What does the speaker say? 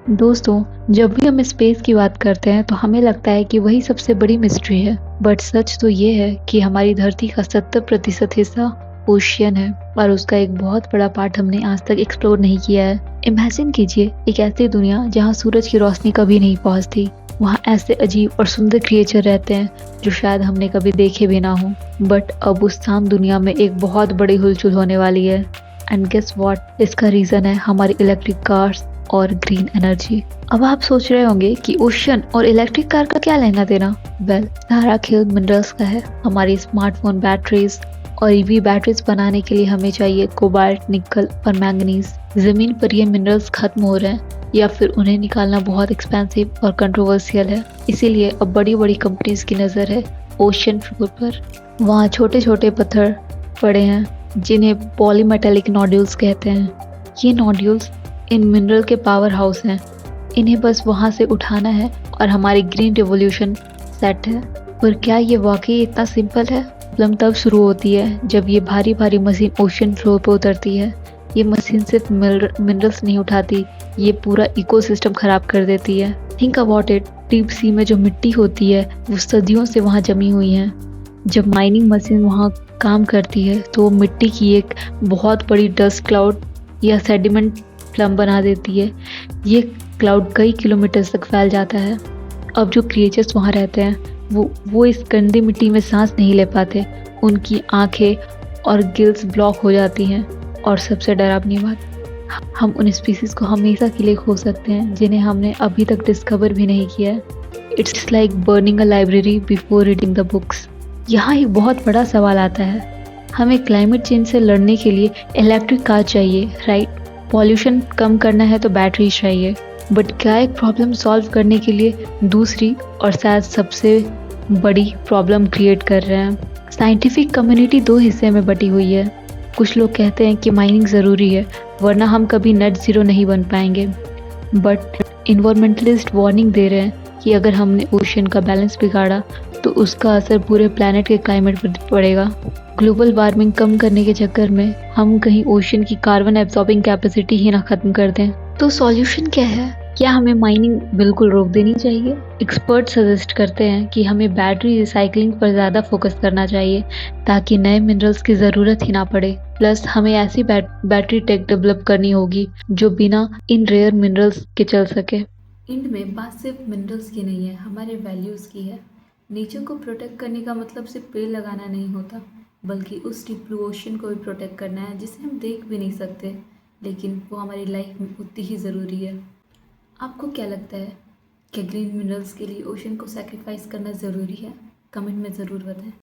दोस्तों, जब भी हम स्पेस की बात करते हैं तो हमें लगता है कि वही सबसे बड़ी मिस्ट्री है। बट सच तो ये है कि हमारी धरती का 70% हिस्सा ओशियन है और उसका एक बहुत बड़ा पार्ट हमने आज तक एक्सप्लोर नहीं किया है। इमेजिन कीजिए एक ऐसी दुनिया जहाँ सूरज की रोशनी कभी नहीं पहुँचती। वहाँ ऐसे अजीब और सुंदर क्रिएचर रहते हैं जो शायद हमने कभी देखे भी ना हो। बट अब उस शांत दुनिया में एक बहुत बड़ी हुलचुल होने वाली है। एंड गेस व्हाट, इसका रीजन है हमारी इलेक्ट्रिक कार्स और ग्रीन एनर्जी। अब आप सोच रहे होंगे कि ओशन और इलेक्ट्रिक कार का क्या लेना देना। सारा खेल मिनरल्स का है। हमारी स्मार्टफोन बैटरीज और ईवी बैटरीज बनाने के लिए हमें चाहिए कोबाल्ट, निकल और मैंगनीज। जमीन पर ये मिनरल्स खत्म हो रहे हैं या फिर उन्हें निकालना बहुत एक्सपेंसिव और कंट्रोवर्शियल है। इसीलिए अब बड़ी बड़ी कंपनीज की नज़र है ओशन फ्लोर पर। वहाँ छोटे छोटे पत्थर पड़े हैं जिन्हें पॉलीमेटेलिक नोड्यूल्स कहते हैं। ये नोड्यूल्स इन मिनरल के पावर हाउस हैं। इन्हें बस वहाँ से उठाना है और हमारी ग्रीन रिवॉल्यूशन सेट है। पर क्या ये वाकई इतना सिंपल है? प्रॉब्लम तब शुरू होती है जब ये भारी भारी मशीन ओशन फ्लोर पर उतरती है। ये मशीन सिर्फ मिनरल्स नहीं उठाती, ये पूरा इकोसिस्टम खराब कर देती है। Think about it, deep sea में जो मिट्टी होती है वो सदियों से वहाँ जमी हुई है। जब माइनिंग मशीन वहाँ काम करती है तो वो मिट्टी की एक बहुत बड़ी डस्ट क्लाउड या सेडिमेंट प्लम बना देती है। ये क्लाउड कई किलोमीटर तक फैल जाता है। अब जो क्रिएचर्स वहाँ रहते हैं वो इस गंदी मिट्टी में सांस नहीं ले पाते। उनकी आंखें और गिल्स ब्लॉक हो जाती हैं। और सबसे डरावनी बात, हम उन स्पीसीज को हमेशा के लिए खो सकते हैं जिन्हें हमने अभी तक डिस्कवर भी नहीं किया है। It's like burning a library before reading the books. यहाँ एक बहुत बड़ा सवाल आता है, हमें क्लाइमेट चेंज से लड़ने के लिए इलेक्ट्रिक कार चाहिए, राइट? पॉल्यूशन कम करना है तो बैटरी चाहिए। बट क्या एक प्रॉब्लम सॉल्व करने के लिए दूसरी और शायद सबसे बड़ी प्रॉब्लम क्रिएट कर रहे हैं? साइंटिफिक कम्युनिटी दो हिस्से में बटी हुई है। कुछ लोग कहते हैं कि माइनिंग ज़रूरी है वरना हम कभी नेट ज़ीरो नहीं बन पाएंगे। बट इन्वायरमेंटलिस्ट वार्निंग दे रहे हैं कि अगर हमने ओशन का बैलेंस बिगाड़ा तो उसका असर पूरे प्लैनेट के क्लाइमेट पर पड़ेगा। ग्लोबल वार्मिंग कम करने के चक्कर में हम कहीं ओशन की कार्बन एब्जॉर्बिंग कैपेसिटी ही ना खत्म कर दें। तो सॉल्यूशन क्या है? क्या हमें माइनिंग बिल्कुल रोक देनी चाहिए? एक्सपर्ट सजेस्ट करते हैं कि हमें बैटरी रिसाइकलिंग पर ज़्यादा फोकस करना चाहिए ताकि नए मिनरल्स की ज़रूरत ही ना पड़े। प्लस हमें ऐसी बैटरी टेक डेवलप करनी होगी जो बिना इन रेयर मिनरल्स के चल सके। इंड में बात सिर्फ मिनरल्स की नहीं है, हमारे वैल्यूज़ की है। नेचर को प्रोटेक्ट करने का मतलब सिर्फ पेड़ लगाना नहीं होता, बल्कि उस डीप ब्लू ओशन को भी प्रोटेक्ट करना है जिसे हम देख भी नहीं सकते, लेकिन वो हमारी लाइफ में उतनी ही ज़रूरी है। आपको क्या लगता है, क्या ग्रीन मिनरल्स के लिए ओशन को सेक्रीफाइस करना ज़रूरी है? कमेंट में ज़रूर बताएं।